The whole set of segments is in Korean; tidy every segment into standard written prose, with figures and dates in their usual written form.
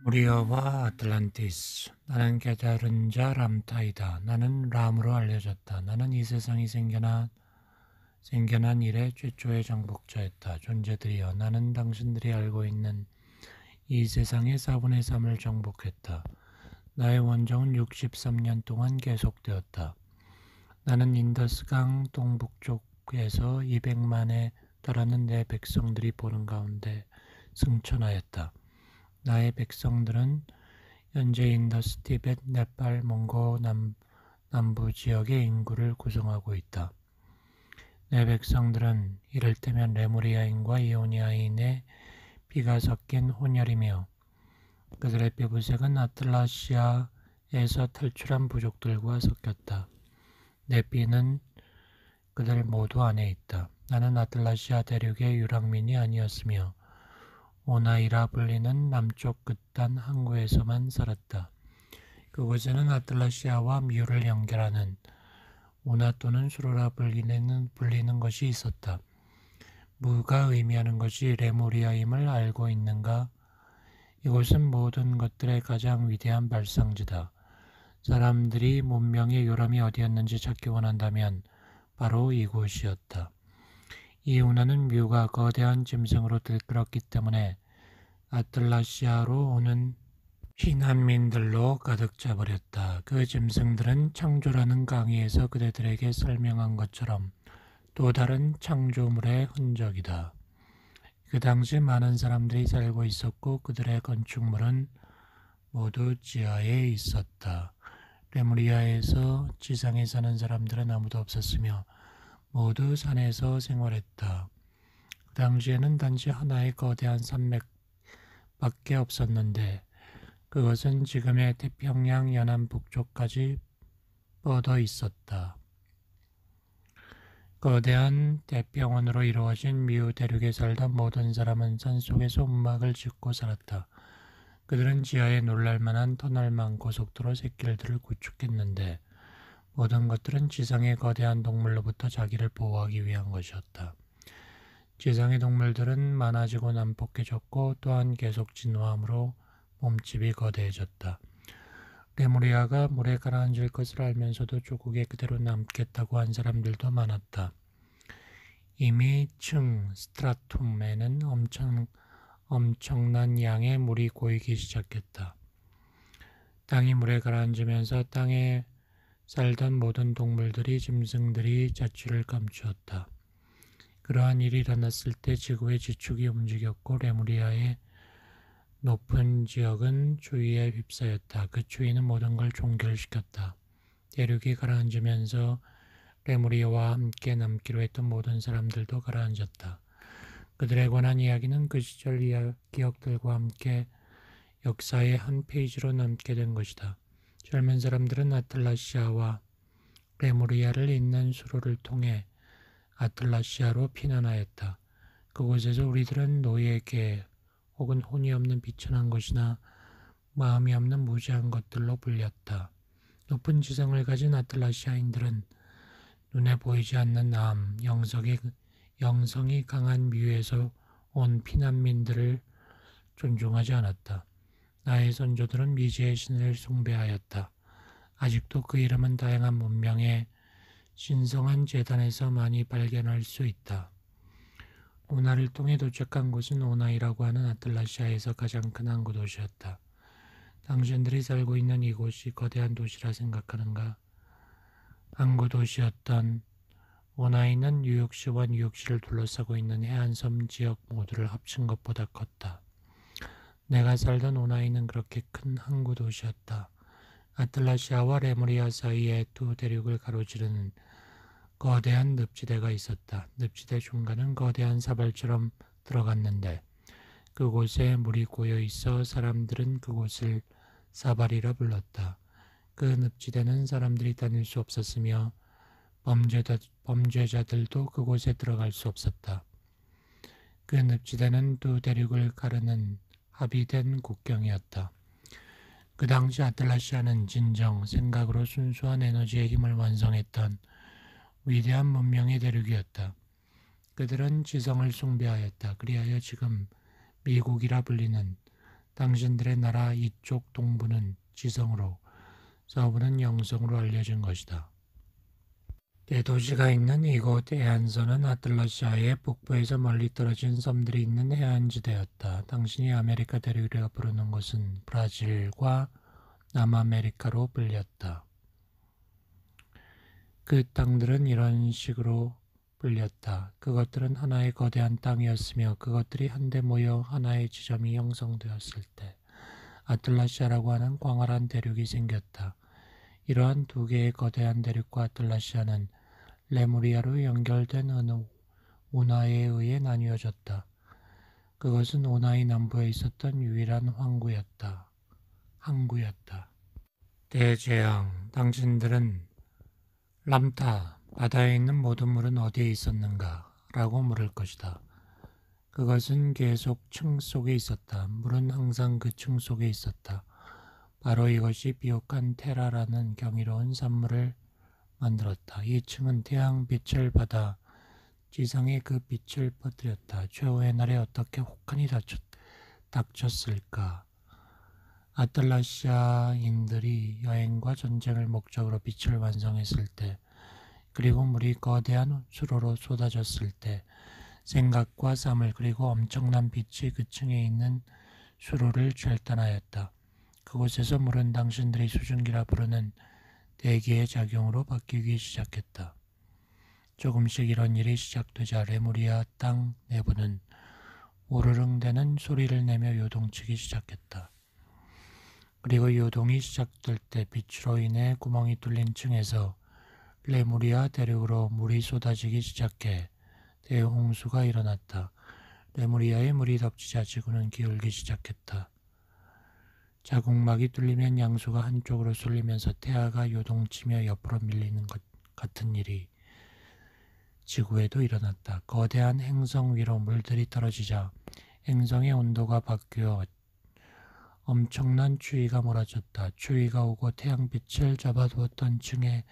우리어와 아틀란티스. 나는 깨달은 자 람타이다. 나는 람으로 알려졌다. 나는 이 세상이 생겨난 이래 최초의 정복자였다. 존재들이여, 나는 당신들이 알고 있는 이 세상의 4분의 3을 정복했다. 나의 원정은 63년 동안 계속되었다. 나는 인더스강 동북쪽에서 200만에 달하는 내 백성들이 보는 가운데 승천하였다. 나의 백성들은 현재 인더스, 티벳, 네팔, 몽고 남부 지역의 인구를 구성하고 있다. 내 백성들은 이를테면 레무리아인과 이오니아인의 피가 섞인 혼혈이며 그들의 피부색은 아틀라시아에서 탈출한 부족들과 섞였다. 내 피는 그들 모두 안에 있다. 나는 아틀라시아 대륙의 유랑민이 아니었으며 오나이라 불리는 남쪽 끝단 항구에서만 살았다. 그곳에는 아틀라시아와 뮤를 연결하는 우나 또는 수로라 불리는 것이 있었다. 무가 의미하는 것이 레무리아임을 알고 있는가? 이곳은 모든 것들의 가장 위대한 발상지다. 사람들이 문명의 요람이 어디였는지 찾기 원한다면 바로 이곳이었다. 이 운하는 뮤가 거대한 짐승으로 들끓었기 때문에 아틀라시아로 오는 피난민들로 가득 차버렸다. 그 짐승들은 창조라는 강의에서 그대들에게 설명한 것처럼 또 다른 창조물의 흔적이다. 그 당시 많은 사람들이 살고 있었고 그들의 건축물은 모두 지하에 있었다. 레무리아에서 지상에 사는 사람들은 아무도 없었으며 모두 산에서 생활했다. 그 당시에는 단지 하나의 거대한 산맥밖에 없었는데 그것은 지금의 태평양 연안 북쪽까지 뻗어 있었다. 거대한 대평원으로 이루어진 미우 대륙에 살던 모든 사람은 산속에서 움막을 짓고 살았다. 그들은 지하에 놀랄만한 터널만 고속도로 샛길들을 구축했는데 모든 것들은 지상의 거대한 동물로부터 자기를 보호하기 위한 것이었다. 지상의 동물들은 많아지고 난폭해졌고 또한 계속 진화함으로 몸집이 거대해졌다. 레무리아가 물에 가라앉을 것을 알면서도 조국에 그대로 남겠다고 한 사람들도 많았다. 이미 스트라툼에는 엄청난 양의 물이 고이기 시작했다. 땅이 물에 가라앉으면서 땅에 살던 모든 동물들이 짐승들이 자취를 감추었다. 그러한 일이 일어났을 때 지구의 지축이 움직였고 레무리아의 높은 지역은 추위에 휩싸였다. 그 추위는 모든 걸 종결시켰다. 대륙이 가라앉으면서 레무리아와 함께 남기로 했던 모든 사람들도 가라앉았다. 그들에 관한 이야기는 그 시절 기억들과 함께 역사의 한 페이지로 남게 된 것이다. 젊은 사람들은 아틀라시아와 레무리아를 잇는 수로를 통해 아틀라시아로 피난하였다. 그곳에서 우리들은 노예계 혹은 혼이 없는 비천한 것이나 마음이 없는 무지한 것들로 불렸다. 높은 지성을 가진 아틀라시아인들은 눈에 보이지 않는 영성이 강한 뮤에서 온 피난민들을 존중하지 않았다. 나의 선조들은 미지의 신을 숭배하였다. 아직도 그 이름은 다양한 문명의 신성한 재단에서 많이 발견할 수 있다. 운하를 통해 도착한 곳은 오나이라고 하는 아틀라시아에서 가장 큰 항구 도시였다. 당신들이 살고 있는 이곳이 거대한 도시라 생각하는가? 항구 도시였던 오나이는 뉴욕시와 뉴욕시를 둘러싸고 있는 해안섬 지역 모두를 합친 것보다 컸다. 내가 살던 오나이는 그렇게 큰 항구 도시였다. 아틀라시아와 레무리아 사이에 두 대륙을 가로지르는 거대한 늪지대가 있었다. 늪지대 중간은 거대한 사발처럼 들어갔는데 그곳에 물이 고여 있어 사람들은 그곳을 사발이라 불렀다. 그 늪지대는 사람들이 다닐 수 없었으며 범죄자들도 그곳에 들어갈 수 없었다. 그 늪지대는 두 대륙을 가르는 합의된 국경이었다. 그 당시 아틀라시아는 진정 생각으로 순수한 에너지의 힘을 완성했던 위대한 문명의 대륙이었다. 그들은 지성을 숭배하였다. 그리하여 지금 미국이라 불리는 당신들의 나라 이쪽 동부는 지성으로, 서부는 영성으로 알려진 것이다. 대도시가 있는 이곳 해안선은 아틀라시아의 북부에서 멀리 떨어진 섬들이 있는 해안지대였다. 당신이 아메리카 대륙이라 부르는 곳은 브라질과 남아메리카로 불렸다. 그 땅들은 이런 식으로 불렸다. 그것들은 하나의 거대한 땅이었으며 그것들이 한데 모여 하나의 지점이 형성되었을 때 아틀라시아라고 하는 광활한 대륙이 생겼다. 이러한 두 개의 거대한 대륙과 아틀라시아는 레무리아로 연결된 어느 운하에 의해 나뉘어졌다. 그것은 운하의 남부에 있었던 유일한 항구였다. 대재앙, 당신들은 람타, 바다에 있는 모든 물은 어디에 있었는가? 라고 물을 것이다. 그것은 계속 층 속에 있었다. 물은 항상 그 층 속에 있었다. 바로 이것이 비옥한 테라라는 경이로운 산물을 만들었다. 이 층은 태양빛을 받아 지상에 그 빛을 퍼뜨렸다. 최후의 날에 어떻게 혹한이 닥쳤을까? 아틀라시아인들이 여행과 전쟁을 목적으로 빛을 완성했을 때, 그리고 물이 거대한 수로로 쏟아졌을 때, 생각과 쌈을 그리고 엄청난 빛이 그 층에 있는 수로를 절단하였다. 그곳에서 물은 당신들이 수증기라 부르는 대기의 작용으로 바뀌기 시작했다. 조금씩 이런 일이 시작되자 레무리아 땅 내부는 우르릉대는 소리를 내며 요동치기 시작했다. 그리고 요동이 시작될 때 빛으로 인해 구멍이 뚫린 층에서 레무리아 대륙으로 물이 쏟아지기 시작해 대홍수가 일어났다. 레무리아에 물이 덮치자 지구는 기울기 시작했다. 자국막이 뚫리면 양수가 한쪽으로 쏠리면서 태아가 요동치며 옆으로 밀리는 것 같은 일이 지구에도 일어났다. 거대한 행성 위로 물들이 떨어지자 행성의 온도가 바뀌어 엄청난 추위가 몰아쳤다. 추위가 오고 태양빛을 잡아두었던 층에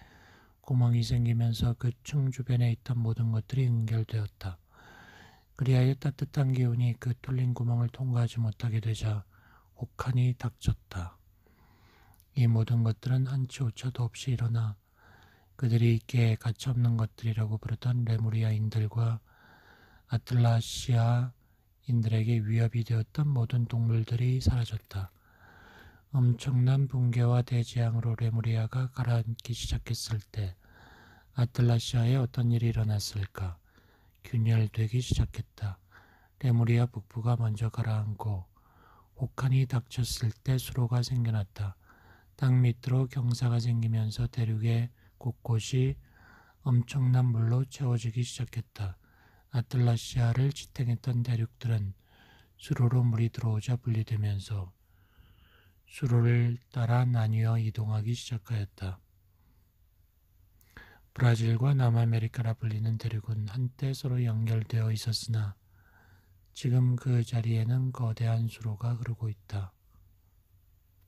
구멍이 생기면서 그 층 주변에 있던 모든 것들이 응결되었다. 그리하여 따뜻한 기운이 그 뚫린 구멍을 통과하지 못하게 되자 혹한이 닥쳤다. 이 모든 것들은 한치 오차도 없이 일어나 그들이 있기에 가차없는 것들이라고 부르던 레무리아인들과 아틀라시아인들에게 위협이 되었던 모든 동물들이 사라졌다. 엄청난 붕괴와 대재앙으로 레무리아가 가라앉기 시작했을 때 아틀라시아에 어떤 일이 일어났을까? 균열되기 시작했다. 레무리아 북부가 먼저 가라앉고 혹한이 닥쳤을 때 수로가 생겨났다. 땅 밑으로 경사가 생기면서 대륙의 곳곳이 엄청난 물로 채워지기 시작했다. 아틀라시아를 지탱했던 대륙들은 수로로 물이 들어오자 분리되면서 수로를 따라 나뉘어 이동하기 시작하였다. 브라질과 남아메리카라 불리는 대륙은 한때 서로 연결되어 있었으나 지금 그 자리에는 거대한 수로가 흐르고 있다.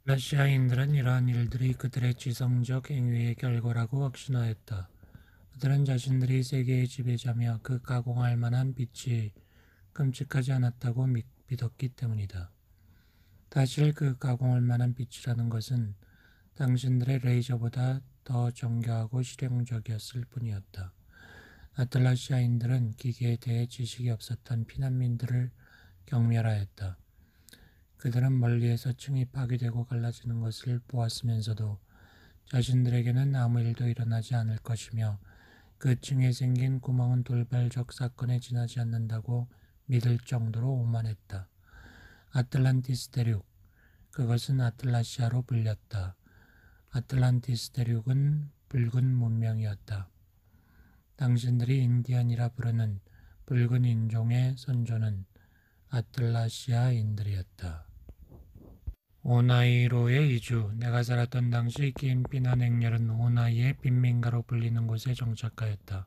러시아인들은 이러한 일들이 그들의 지성적 행위의 결과라고 확신하였다. 그들은 자신들이 세계의 지배자며 그 가공할 만한 빛이 끔찍하지 않았다고 믿었기 때문이다. 사실 그 가공할 만한 빛이라는 것은 당신들의 레이저보다 더 정교하고 실용적이었을 뿐이었다. 아틀라시아인들은 기계에 대해 지식이 없었던 피난민들을 경멸하였다. 그들은 멀리에서 층이 파괴되고 갈라지는 것을 보았으면서도 자신들에게는 아무 일도 일어나지 않을 것이며 그 층에 생긴 구멍은 돌발적 사건에 지나지 않는다고 믿을 정도로 오만했다. 아틀란티스 대륙, 그것은 아틀라시아로 불렸다. 아틀란티스 대륙은 붉은 문명이었다. 당신들이 인디안이라 부르는 붉은 인종의 선조는 아틀라시아인들이었다. 오나이로의 이주, 내가 살았던 당시 긴 피난 행렬은 오나이의 빈민가로 불리는 곳에 정착하였다.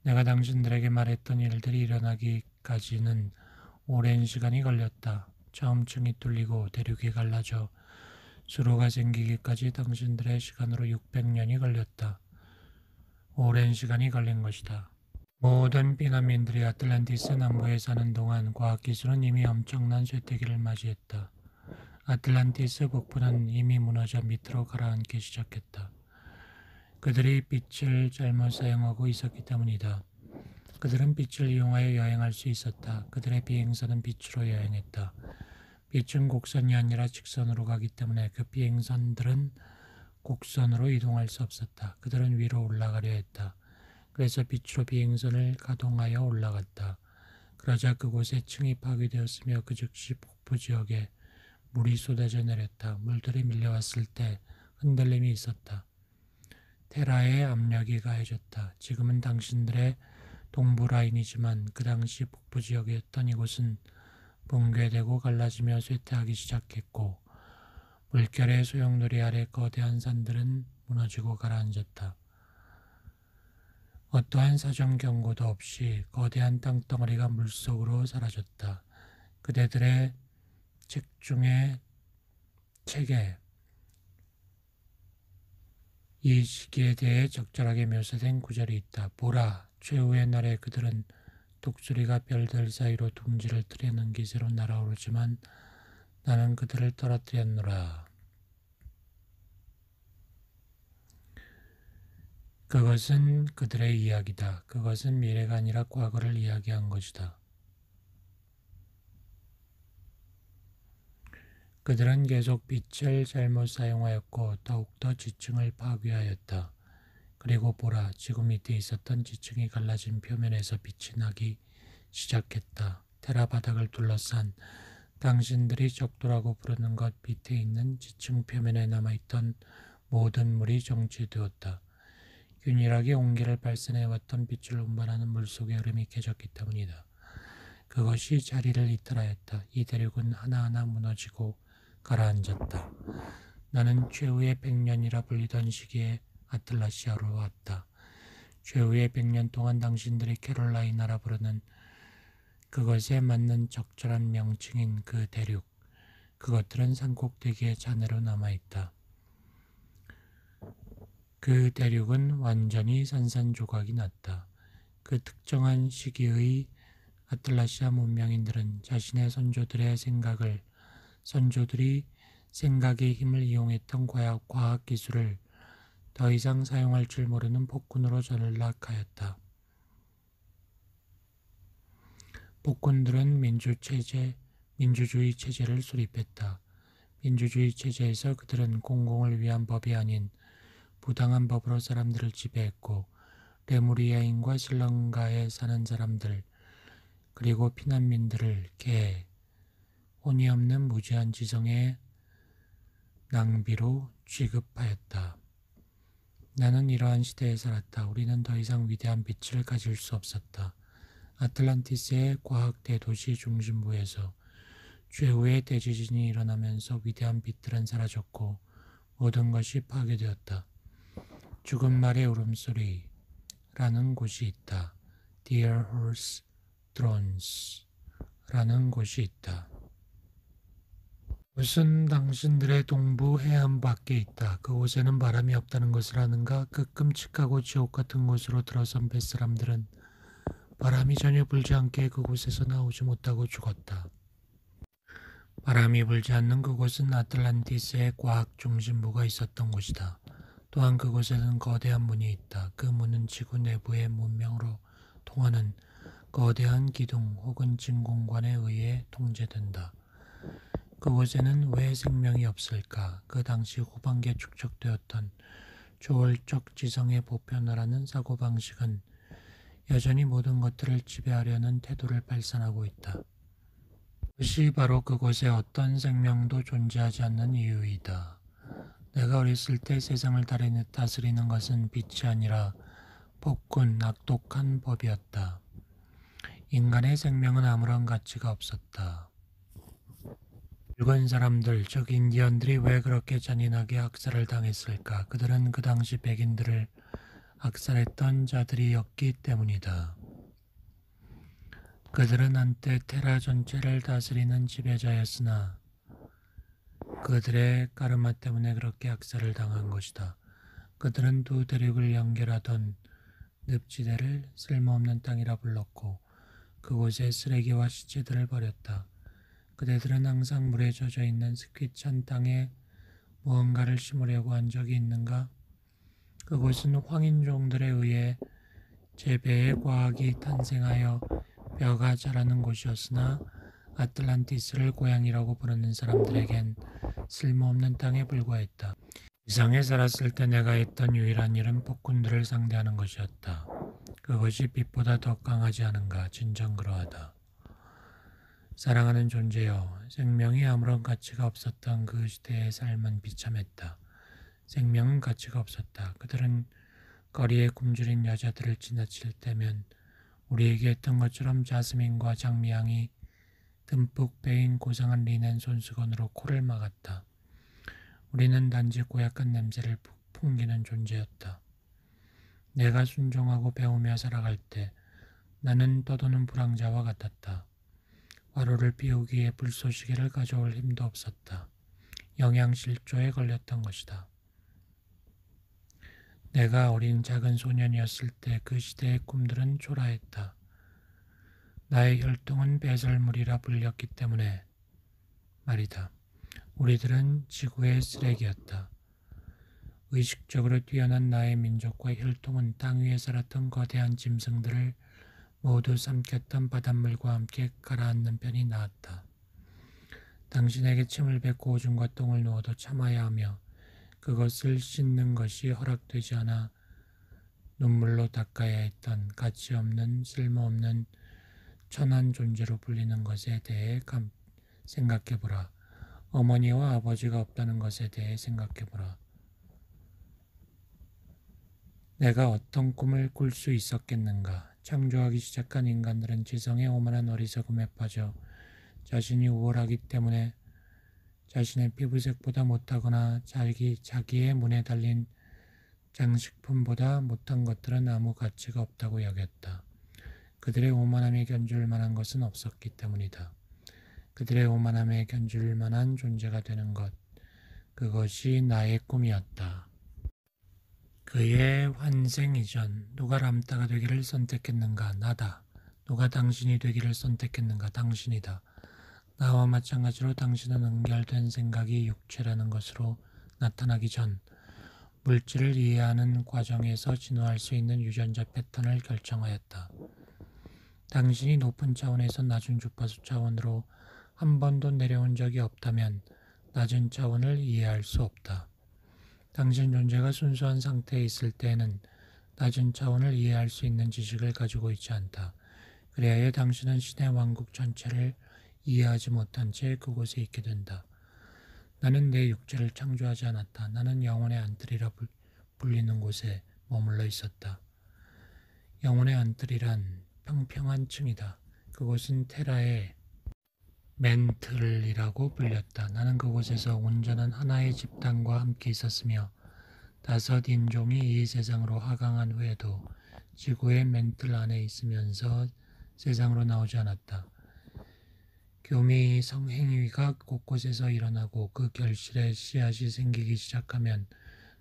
내가 당신들에게 말했던 일들이 일어나기까지는 오랜 시간이 걸렸다. 처음 층이 뚫리고 대륙이 갈라져 수로가 생기기까지 당신들의 시간으로 600년이 걸렸다. 오랜 시간이 걸린 것이다. 모든 피난민들이 아틀란티스 남부에 사는 동안 과학기술은 이미 엄청난 쇠퇴기를 맞이했다. 아틀란티스 북부는 이미 무너져 밑으로 가라앉기 시작했다. 그들이 빛을 잘못 사용하고 있었기 때문이다. 그들은 빛을 이용하여 여행할 수 있었다. 그들의 비행선은 빛으로 여행했다. 빛은 곡선이 아니라 직선으로 가기 때문에 그 비행선들은 곡선으로 이동할 수 없었다. 그들은 위로 올라가려 했다. 그래서 빛으로 비행선을 가동하여 올라갔다. 그러자 그곳에 층이 파괴되었으며 그 즉시 북부 지역에 물이 쏟아져 내렸다. 물들이 밀려왔을 때 흔들림이 있었다. 테라의 압력이 가해졌다. 지금은 당신들의 동부 라인이지만 그 당시 북부 지역이었던 이곳은 붕괴되고 갈라지며 쇠퇴하기 시작했고 물결의 소용돌이 아래 거대한 산들은 무너지고 가라앉았다. 어떠한 사전 경고도 없이 거대한 땅덩어리가 물속으로 사라졌다. 그대들의 책 중에 책에 이 시기에 대해 적절하게 묘사된 구절이 있다. 보라, 최후의 날에 그들은 독수리가 별들 사이로 둥지를 트려는 기세로 날아오르지만 나는 그들을 떨어뜨렸노라. 그것은 그들의 이야기다. 그것은 미래가 아니라 과거를 이야기한 것이다. 그들은 계속 빛을 잘못 사용하였고 더욱더 지층을 파괴하였다. 그리고 보라, 지구 밑에 있었던 지층이 갈라진 표면에서 빛이 나기 시작했다. 테라 바닥을 둘러싼 당신들이 적도라고 부르는 것 밑에 있는 지층 표면에 남아있던 모든 물이 정지되었다. 균일하게 온기를 발산해왔던 빛을 운반하는 물속의 흐름이 깨졌기 때문이다. 그것이 자리를 이탈하였다. 이 대륙은 하나하나 무너지고 가라앉았다. 나는 최후의 100년이라 불리던 시기에 아틀라시아로 왔다. 최후의 100년 동안 당신들이 캐롤라이나라 부르는 그것에 맞는 적절한 명칭인 그 대륙, 그것들은 산꼭대기의 잔해로 남아있다. 그 대륙은 완전히 산산조각이 났다. 그 특정한 시기의 아틀라시아 문명인들은 자신의 선조들이 생각의 힘을 이용했던 과학 기술을 더 이상 사용할 줄 모르는 폭군으로 전락하였다. 폭군들은 민주주의 체제를 수립했다. 민주주의 체제에서 그들은 공공을 위한 법이 아닌 부당한 법으로 사람들을 지배했고 레무리아인과 실렁가에 사는 사람들 그리고 피난민들을 혼이 없는 무지한 지성의 낭비로 취급하였다. 나는 이러한 시대에 살았다. 우리는 더 이상 위대한 빛을 가질 수 없었다. 아틀란티스의 과학 대도시 중심부에서 최후의 대지진이 일어나면서 위대한 빛들은 사라졌고 모든 것이 파괴되었다. 죽은 말의 울음소리라는 곳이 있다. Dear Horse Drones 라는 곳이 있다. 무슨 당신들의 동부 해안 밖에 있다. 그곳에는 바람이 없다는 것을 아는가? 그 끔찍하고 지옥 같은 곳으로 들어선 뱃사람들은 바람이 전혀 불지 않게 그곳에서 나오지 못하고 죽었다. 바람이 불지 않는 그곳은 아틀란티스의 과학 중심부가 있었던 곳이다. 또한 그곳에는 거대한 문이 있다. 그 문은 지구 내부의 문명으로 통하는 거대한 기둥 혹은 진공관에 의해 통제된다. 그곳에는 왜 생명이 없을까? 그 당시 후반기에 축적되었던 초월적 지성의 보편화라는 사고방식은 여전히 모든 것들을 지배하려는 태도를 발산하고 있다. 그것이 바로 그곳에 어떤 생명도 존재하지 않는 이유이다. 내가 어렸을 때 세상을 다스리는 것은 빛이 아니라 폭군, 악독한 법이었다. 인간의 생명은 아무런 가치가 없었다. 죽은 사람들, 즉 인디언들이 왜 그렇게 잔인하게 학살을 당했을까? 그들은 그 당시 백인들을 악살했던 자들이었기 때문이다. 그들은 한때 테라 전체를 다스리는 지배자였으나 그들의 까르마 때문에 그렇게 악살을 당한 것이다. 그들은 두 대륙을 연결하던 늪지대를 쓸모없는 땅이라 불렀고 그곳에 쓰레기와 시체들을 버렸다. 그대들은 항상 물에 젖어 있는 스퀴찬 땅에 무언가를 심으려고 한 적이 있는가? 그곳은 황인종들에 의해 재배의 과학이 탄생하여 뼈가 자라는 곳이었으나 아틀란티스를 고향이라고 부르는 사람들에겐 쓸모없는 땅에 불과했다. 이상에 살았을 때 내가 했던 유일한 일은 폭군들을 상대하는 것이었다. 그것이 빛보다 더 강하지 않은가? 진정 그러하다. 사랑하는 존재여, 생명이 아무런 가치가 없었던 그 시대의 삶은 비참했다. 생명은 가치가 없었다. 그들은 거리에 굶주린 여자들을 지나칠 때면 우리에게 했던 것처럼 자스민과 장미향이 듬뿍 배인 고상한 리넨 손수건으로 코를 막았다. 우리는 단지 고약한 냄새를 풍기는 존재였다. 내가 순종하고 배우며 살아갈 때 나는 떠도는 불황자와 같았다. 화로를 피우기에 불쏘시개를 가져올 힘도 없었다. 영양실조에 걸렸던 것이다. 내가 어린 작은 소년이었을 때 그 시대의 꿈들은 초라했다. 나의 혈통은 배설물이라 불렸기 때문에 말이다. 우리들은 지구의 쓰레기였다. 의식적으로 뛰어난 나의 민족과 혈통은 땅 위에 살았던 거대한 짐승들을 모두 삼켰던 바닷물과 함께 가라앉는 편이 나았다. 당신에게 침을 뱉고 오줌과 똥을 누워도 참아야 하며 그것을 씻는 것이 허락되지 않아 눈물로 닦아야 했던 가치없는 쓸모없는 천한 존재로 불리는 것에 대해 생각해보라. 어머니와 아버지가 없다는 것에 대해 생각해보라. 내가 어떤 꿈을 꿀 수 있었겠는가? 창조하기 시작한 인간들은 지성의 오만한 어리석음에 빠져 자신이 우월하기 때문에 자신의 피부색보다 못하거나 자기의 문에 달린 장식품보다 못한 것들은 아무 가치가 없다고 여겼다. 그들의 오만함에 견줄 만한 것은 없었기 때문이다. 그들의 오만함에 견줄 만한 존재가 되는 것, 그것이 나의 꿈이었다. 그의 환생 이전, 누가 람따가 되기를 선택했는가? 나다. 누가 당신이 되기를 선택했는가? 당신이다. 나와 마찬가지로 당신은 응결된 생각이 육체라는 것으로 나타나기 전 물질을 이해하는 과정에서 진화할 수 있는 유전자 패턴을 결정하였다. 당신이 높은 차원에서 낮은 주파수 차원으로 한 번도 내려온 적이 없다면 낮은 차원을 이해할 수 없다. 당신 존재가 순수한 상태에 있을 때에는 낮은 차원을 이해할 수 있는 지식을 가지고 있지 않다. 그래야 당신은 신의 왕국 전체를 이해하지 못한 채 그곳에 있게 된다. 나는 내 육체를 창조하지 않았다. 나는 영혼의 안뜰이라 불리는 곳에 머물러 있었다. 영혼의 안뜰이란 평평한 층이다. 그곳은 테라의 멘틀이라고 불렸다. 나는 그곳에서 온전한 하나의 집단과 함께 있었으며 5 인종이 이 세상으로 하강한 후에도 지구의 멘틀 안에 있으면서 세상으로 나오지 않았다. 교미 성행위가 곳곳에서 일어나고 그 결실에 씨앗이 생기기 시작하면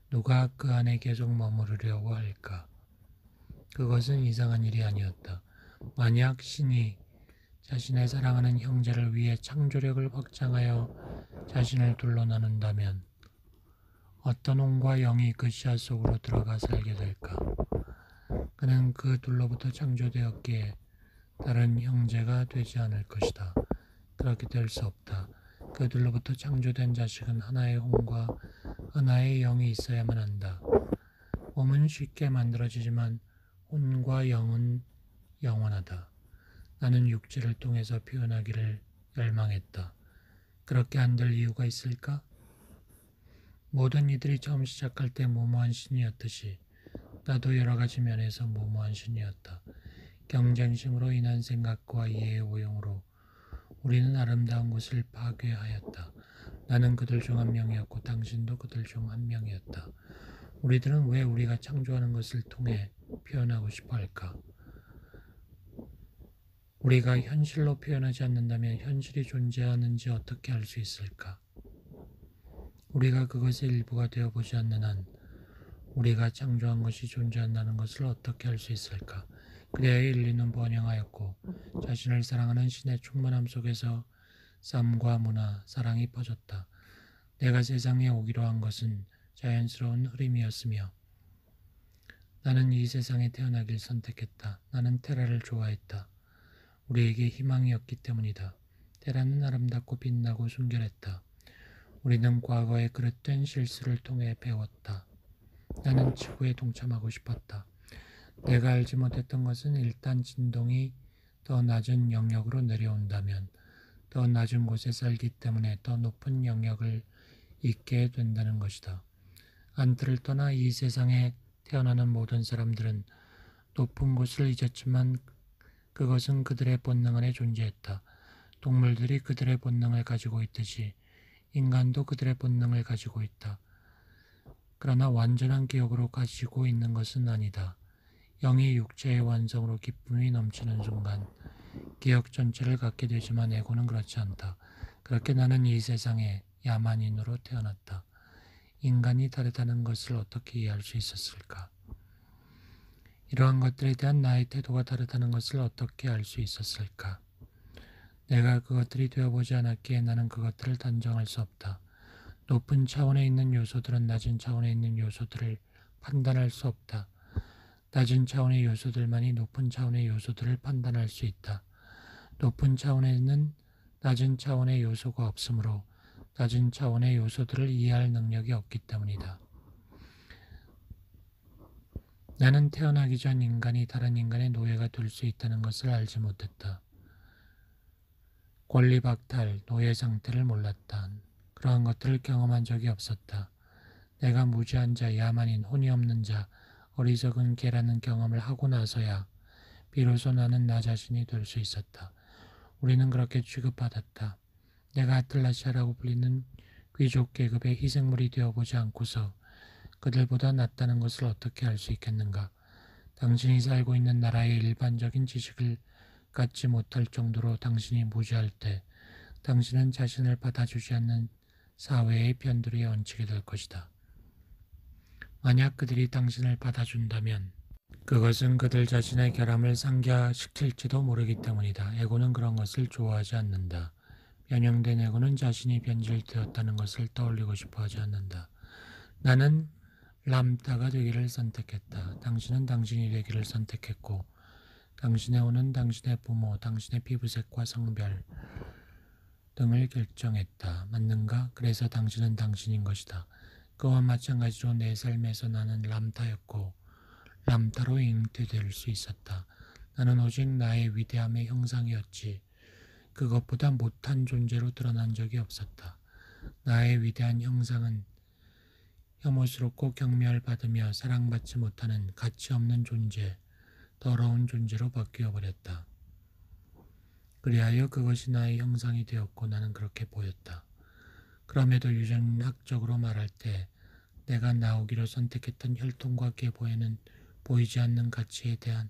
누가 그 안에 계속 머무르려고 할까? 그것은 이상한 일이 아니었다. 만약 신이 자신의 사랑하는 형제를 위해 창조력을 확장하여 자신을 둘러 나눈다면 어떤 혼과 영이 그 씨앗 속으로 들어가 살게 될까? 그는 그 둘로부터 창조되었기에 다른 형제가 되지 않을 것이다. 그렇게 될 수 없다. 그들로부터 창조된 자식은 하나의 혼과 하나의 영이 있어야만 한다. 몸은 쉽게 만들어지지만 혼과 영은 영원하다. 나는 육체를 통해서 표현하기를 열망했다. 그렇게 안 될 이유가 있을까? 모든 이들이 처음 시작할 때 무모한 신이었듯이 나도 여러 가지 면에서 무모한 신이었다. 경쟁심으로 인한 생각과 이해의 오용으로 우리는 아름다운 것을 파괴하였다. 나는 그들 중 한 명이었고 당신도 그들 중 한 명이었다. 우리들은 왜 우리가 창조하는 것을 통해 표현하고 싶어 할까? 우리가 현실로 표현하지 않는다면 현실이 존재하는지 어떻게 알 수 있을까? 우리가 그것의 일부가 되어보지 않는 한 우리가 창조한 것이 존재한다는 것을 어떻게 알 수 있을까? 그래야 인류는 번영하였고 자신을 사랑하는 신의 충만함 속에서 삶과 문화, 사랑이 퍼졌다. 내가 세상에 오기로 한 것은 자연스러운 흐름이었으며 나는 이 세상에 태어나길 선택했다. 나는 테라를 좋아했다. 우리에게 희망이었기 때문이다. 테라는 아름답고 빛나고 순결했다. 우리는 과거의 그릇된 실수를 통해 배웠다. 나는 지구에 동참하고 싶었다. 내가 알지 못했던 것은 일단 진동이 더 낮은 영역으로 내려온다면 더 낮은 곳에 살기 때문에 더 높은 영역을 잊게 된다는 것이다. 안틀을 떠나 이 세상에 태어나는 모든 사람들은 높은 곳을 잊었지만 그것은 그들의 본능 안에 존재했다. 동물들이 그들의 본능을 가지고 있듯이 인간도 그들의 본능을 가지고 있다. 그러나 완전한 기억으로 가지고 있는 것은 아니다. 영이 육체의 완성으로 기쁨이 넘치는 순간 기억 전체를 갖게 되지만 에고는 그렇지 않다. 그렇게 나는 이 세상에 야만인으로 태어났다. 인간이 다르다는 것을 어떻게 이해할 수 있었을까? 이러한 것들에 대한 나의 태도가 다르다는 것을 어떻게 알 수 있었을까? 내가 그것들이 되어보지 않았기에 나는 그것들을 단정할 수 없다. 높은 차원에 있는 요소들은 낮은 차원에 있는 요소들을 판단할 수 없다. 낮은 차원의 요소들만이 높은 차원의 요소들을 판단할 수 있다. 높은 차원에는 낮은 차원의 요소가 없으므로 낮은 차원의 요소들을 이해할 능력이 없기 때문이다. 나는 태어나기 전 인간이 다른 인간의 노예가 될 수 있다는 것을 알지 못했다. 권리 박탈, 노예 상태를 몰랐다. 그러한 것들을 경험한 적이 없었다. 내가 무지한 자, 야만인, 혼이 없는 자, 어리석은 개라는 경험을 하고 나서야 비로소 나는 나 자신이 될 수 있었다. 우리는 그렇게 취급받았다. 내가 아틀라시아라고 불리는 귀족 계급의 희생물이 되어보지 않고서 그들보다 낫다는 것을 어떻게 알 수 있겠는가? 당신이 살고 있는 나라의 일반적인 지식을 갖지 못할 정도로 당신이 무지할 때 당신은 자신을 받아주지 않는 사회의 변두리에 얹히게 될 것이다. 만약 그들이 당신을 받아준다면 그것은 그들 자신의 결함을 상기시킬지도 모르기 때문이다. 에고는 그런 것을 좋아하지 않는다. 변형된 에고는 자신이 변질되었다는 것을 떠올리고 싶어 하지 않는다. 나는 람타가 되기를 선택했다. 당신은 당신이 되기를 선택했고 당신의 혼은 당신의 부모, 당신의 피부색과 성별 등을 결정했다. 맞는가? 그래서 당신은 당신인 것이다. 그와 마찬가지로 내 삶에서 나는 람타였고 람타로 잉태될 수 있었다. 나는 오직 나의 위대함의 형상이었지 그것보다 못한 존재로 드러난 적이 없었다. 나의 위대한 형상은 혐오스럽고 경멸받으며 사랑받지 못하는 가치 없는 존재, 더러운 존재로 바뀌어버렸다. 그리하여 그것이 나의 형상이 되었고 나는 그렇게 보였다. 그럼에도 유전학적으로 말할 때 내가 나오기로 선택했던 혈통과 계보에는 보이지 않는 가치에 대한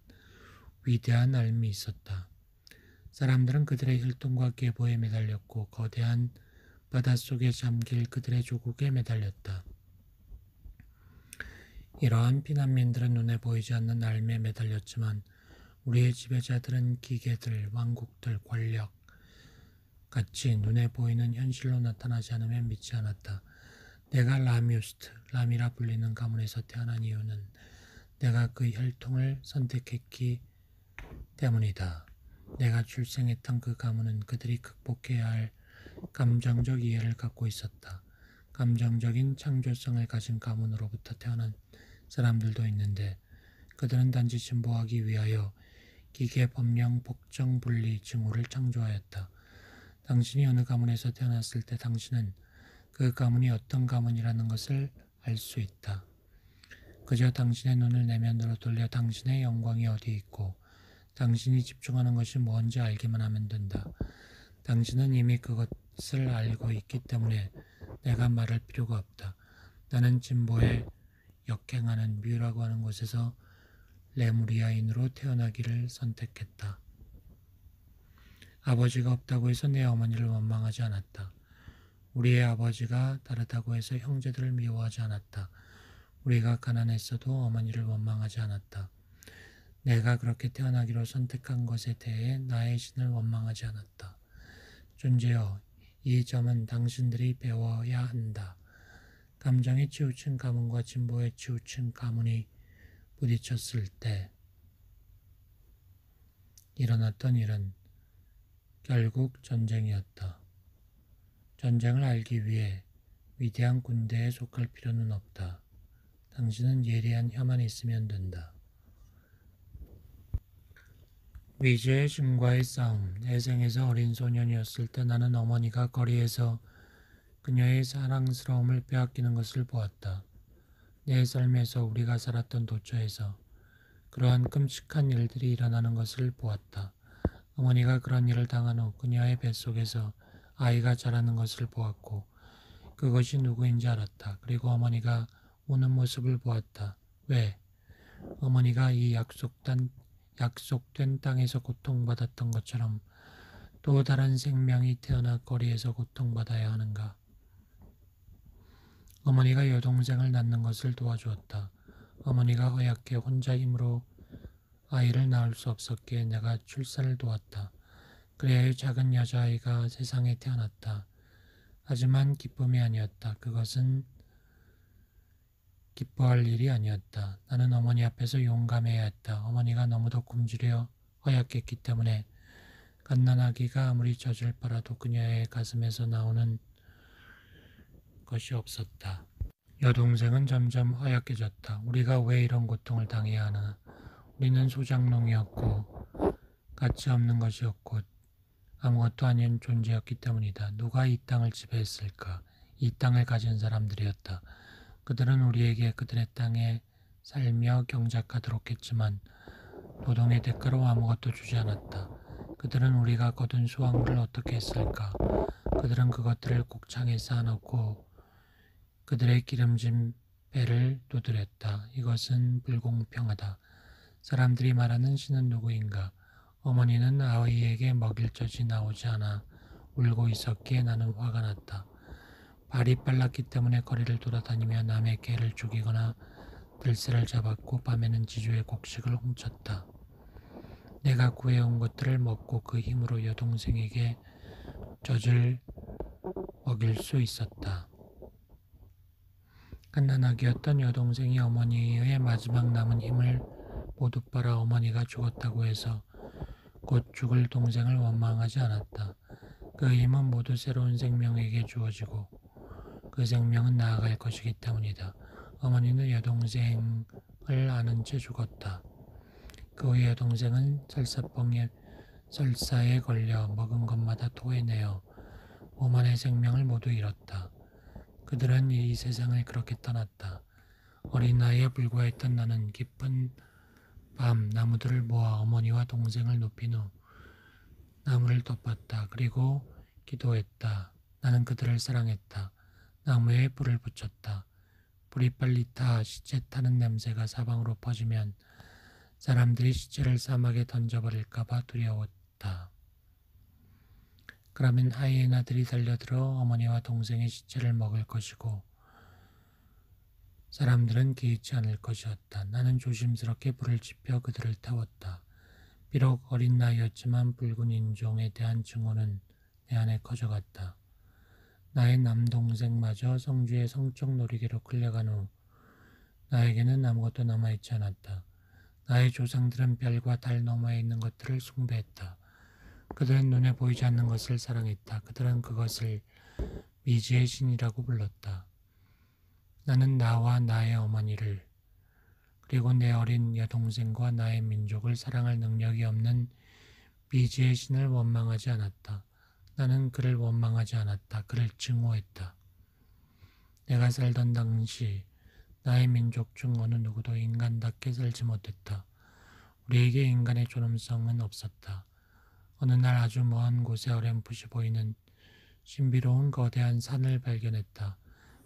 위대한 알미 있었다. 사람들은 그들의 혈통과 계보에 매달렸고 거대한 바닷속에 잠길 그들의 조국에 매달렸다. 이러한 피난민들은 눈에 보이지 않는 알미에 매달렸지만 우리의 지배자들은 기계들, 왕국들, 권력 같이 눈에 보이는 현실로 나타나지 않으면 믿지 않았다. 내가 라뮤스트, 람이라 불리는 가문에서 태어난 이유는 내가 그 혈통을 선택했기 때문이다. 내가 출생했던 그 가문은 그들이 극복해야 할 감정적 이해를 갖고 있었다. 감정적인 창조성을 가진 가문으로부터 태어난 사람들도 있는데 그들은 단지 진보하기 위하여 기계 법령 복정 분리 징후를 창조하였다. 당신이 어느 가문에서 태어났을 때 당신은 그 가문이 어떤 가문이라는 것을 알 수 있다. 그저 당신의 눈을 내면으로 돌려 당신의 영광이 어디 있고 당신이 집중하는 것이 뭔지 알기만 하면 된다. 당신은 이미 그것을 알고 있기 때문에 내가 말할 필요가 없다. 나는 진보에 역행하는 뮤라고 하는 곳에서 레무리아인으로 태어나기를 선택했다. 아버지가 없다고 해서 내 어머니를 원망하지 않았다. 우리의 아버지가 다르다고 해서 형제들을 미워하지 않았다. 우리가 가난했어도 어머니를 원망하지 않았다. 내가 그렇게 태어나기로 선택한 것에 대해 나의 신을 원망하지 않았다. 존재여, 이 점은 당신들이 배워야 한다. 감정에 치우친 가문과 진보에 치우친 가문이 부딪혔을 때 일어났던 일은 결국 전쟁이었다. 전쟁을 알기 위해 위대한 군대에 속할 필요는 없다. 당신은 예리한 혀만 있으면 된다. 위즈의 신과의 싸움. 내 생에서 어린 소년이었을 때 나는 어머니가 거리에서 그녀의 사랑스러움을 빼앗기는 것을 보았다. 내 삶에서 우리가 살았던 도처에서 그러한 끔찍한 일들이 일어나는 것을 보았다. 어머니가 그런 일을 당한 후 그녀의 뱃속에서 아이가 자라는 것을 보았고 그것이 누구인지 알았다. 그리고 어머니가 우는 모습을 보았다. 왜? 어머니가 이 약속된 땅에서 고통받았던 것처럼 또 다른 생명이 태어나 거리에서 고통받아야 하는가? 어머니가 여동생을 낳는 것을 도와주었다. 어머니가 허약해 혼자 힘으로 아이를 낳을 수 없었기에 내가 출산을 도왔다. 그래야 작은 여자아이가 세상에 태어났다. 하지만 기쁨이 아니었다. 그것은 기뻐할 일이 아니었다. 나는 어머니 앞에서 용감해야 했다. 어머니가 너무도 굶주려 허약했기 때문에 갓난아기가 아무리 젖을 빨아도 그녀의 가슴에서 나오는 것이 없었다. 여동생은 점점 허약해졌다. 우리가 왜 이런 고통을 당해야 하나? 우리는 소작농이었고 가치 없는 것이었고 아무것도 아닌 존재였기 때문이다. 누가 이 땅을 지배했을까? 이 땅을 가진 사람들이었다. 그들은 우리에게 그들의 땅에 살며 경작하도록 했지만 노동의 대가로 아무것도 주지 않았다. 그들은 우리가 거둔 수확물을 어떻게 했을까? 그들은 그것들을 곡창에 쌓아놓고 그들의 기름진 배를 두드렸다. 이것은 불공평하다. 사람들이 말하는 신은 누구인가? 어머니는 아이에게 먹일 젖이 나오지 않아 울고 있었기에 나는 화가 났다. 발이 빨랐기 때문에 거리를 돌아다니며 남의 개를 죽이거나 들새를 잡았고 밤에는 지주의 곡식을 훔쳤다. 내가 구해온 것들을 먹고 그 힘으로 여동생에게 젖을 먹일 수 있었다. 갓난아기였던 여동생이 어머니의 마지막 남은 힘을 모두 빨아 어머니가 죽었다고 해서 곧 죽을 동생을 원망하지 않았다. 그 힘은 모두 새로운 생명에게 주어지고 그 생명은 나아갈 것이기 때문이다. 어머니는 여동생을 아는 채 죽었다. 그 후 여동생은 설사에 걸려 먹은 것마다 토해내어 오만의 생명을 모두 잃었다. 그들은 이 세상을 그렇게 떠났다. 어린 나이에 불과했던 나는 깊은 밤 나무들을 모아 어머니와 동생을 눕힌 후 나무를 덮었다. 그리고 기도했다. 나는 그들을 사랑했다. 나무에 불을 붙였다. 불이 빨리 타 시체 타는 냄새가 사방으로 퍼지면 사람들이 시체를 사막에 던져버릴까봐 두려웠다. 그러면 하이에나들이 달려들어 어머니와 동생의 시체를 먹을 것이고 사람들은 개의치 않을 것이었다. 나는 조심스럽게 불을 지펴 그들을 태웠다. 비록 어린 나이였지만 붉은 인종에 대한 증오는 내 안에 커져갔다. 나의 남동생마저 성주의 성적 놀이개로 끌려간 후 나에게는 아무것도 남아있지 않았다. 나의 조상들은 별과 달 너머에 있는 것들을 숭배했다. 그들은 눈에 보이지 않는 것을 사랑했다. 그들은 그것을 미지의 신이라고 불렀다. 나는 나와 나의 어머니를 그리고 내 어린 여동생과 나의 민족을 사랑할 능력이 없는 미지의 신을 원망하지 않았다. 나는 그를 원망하지 않았다. 그를 증오했다. 내가 살던 당시 나의 민족 중 어느 누구도 인간답게 살지 못했다. 우리에게 인간의 존엄성은 없었다. 어느 날 아주 먼 곳에 어렴풋이 보이는 신비로운 거대한 산을 발견했다.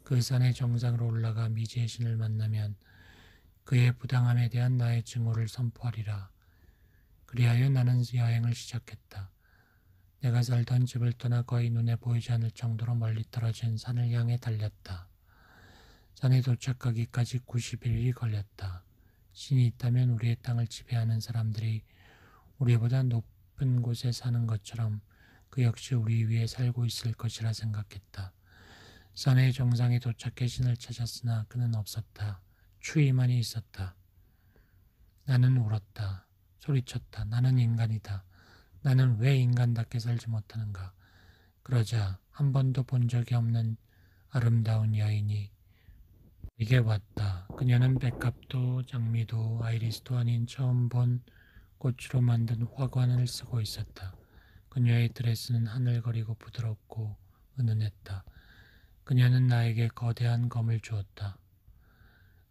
그 산의 정상으로 올라가 미지의 신을 만나면 그의 부당함에 대한 나의 증오를 선포하리라. 그리하여 나는 여행을 시작했다. 내가 살던 집을 떠나 거의 눈에 보이지 않을 정도로 멀리 떨어진 산을 향해 달렸다. 산에 도착하기까지 90일이 걸렸다. 신이 있다면 우리의 땅을 지배하는 사람들이 우리보다 높은 곳에 사는 것처럼 그 역시 우리 위에 살고 있을 것이라 생각했다. 선의 정상에 도착해 신을 찾았으나 그는 없었다. 추위만이 있었다. 나는 울었다. 소리쳤다. 나는 인간이다. 나는 왜 인간답게 살지 못하는가. 그러자 한 번도 본 적이 없는 아름다운 여인이 내게 왔다. 그녀는 백합도 장미도 아이리스도 아닌 처음 본 꽃으로 만든 화관을 쓰고 있었다. 그녀의 드레스는 하늘거리고 부드럽고 은은했다. 그녀는 나에게 거대한 검을 주었다.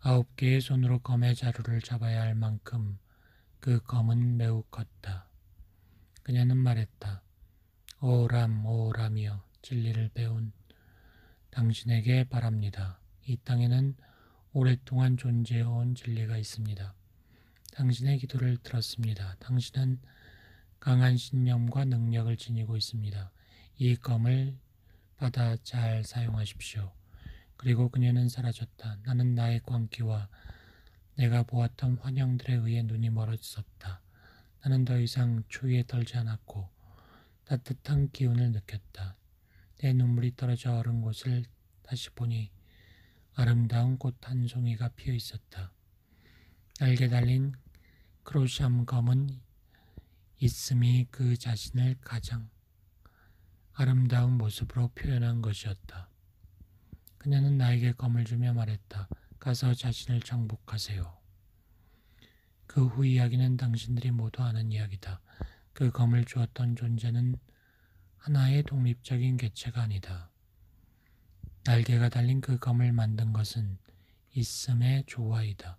9개의 손으로 검의 자루를 잡아야 할 만큼 그 검은 매우 컸다. 그녀는 말했다. 오람, 오람이여, 진리를 배운 당신에게 바랍니다. 이 땅에는 오랫동안 존재해온 진리가 있습니다. 당신의 기도를 들었습니다. 당신은 강한 신념과 능력을 지니고 있습니다. 이 검을 받아 잘 사용하십시오. 그리고 그녀는 사라졌다. 나는 나의 광기와 내가 보았던 환영들에 의해 눈이 멀어졌다. 나는 더 이상 추위에 떨지 않았고 따뜻한 기운을 느꼈다. 내 눈물이 떨어져 얼은 곳을 다시 보니 아름다운 꽃 한 송이가 피어 있었다. 날개 달린 크로샴 검은 있음이 그 자신을 가장 아름다운 모습으로 표현한 것이었다. 그녀는 나에게 검을 주며 말했다. 가서 자신을 정복하세요. 그 후 이야기는 당신들이 모두 아는 이야기다. 그 검을 주었던 존재는 하나의 독립적인 개체가 아니다. 날개가 달린 그 검을 만든 것은 있음의 조화이다.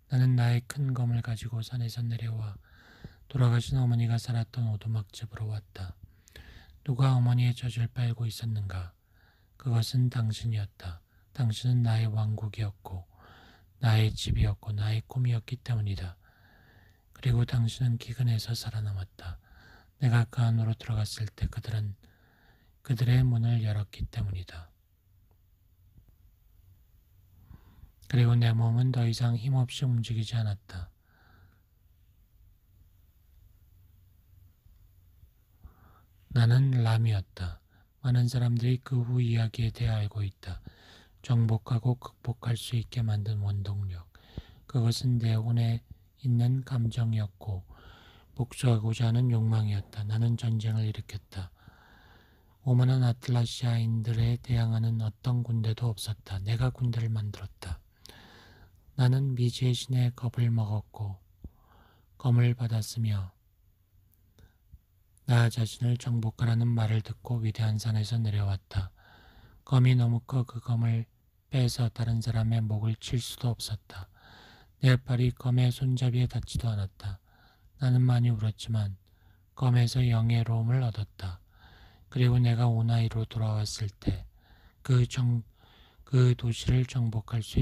나는 나의 큰 검을 가지고 산에서 내려와 돌아가신 어머니가 살았던 오두막집으로 왔다. 누가 어머니의 젖을 빨고 있었는가? 그것은 당신이었다. 당신은 나의 왕국이었고 나의 집이었고 나의 꿈이었기 때문이다. 그리고 당신은 기근에서 살아남았다. 내가 그 안으로 들어갔을 때 그들은 그들의 문을 열었기 때문이다. 그리고 내 몸은 더 이상 힘없이 움직이지 않았다. 나는 람이었다. 많은 사람들이 그 후 이야기에 대해 알고 있다. 정복하고 극복할 수 있게 만든 원동력. 그것은 내 혼에 있는 감정이었고 복수하고자 하는 욕망이었다. 나는 전쟁을 일으켰다. 오만한 아틀라시아인들에 대항하는 어떤 군대도 없었다. 내가 군대를 만들었다. 나는 미지의 신의 겁을 먹었고 검을 받았으며 나 자신을 정복하라는 말을 듣고 위대한 산에서 내려왔다. 검이 너무 커 그 검을 빼서 다른 사람의 목을 칠 수도 없었다. 내 팔이 검의 손잡이에 닿지도 않았다. 나는 많이 울었지만 검에서 영예로움을 얻었다. 그리고 내가 오나이로 돌아왔을 때 그 도시를 정복할 수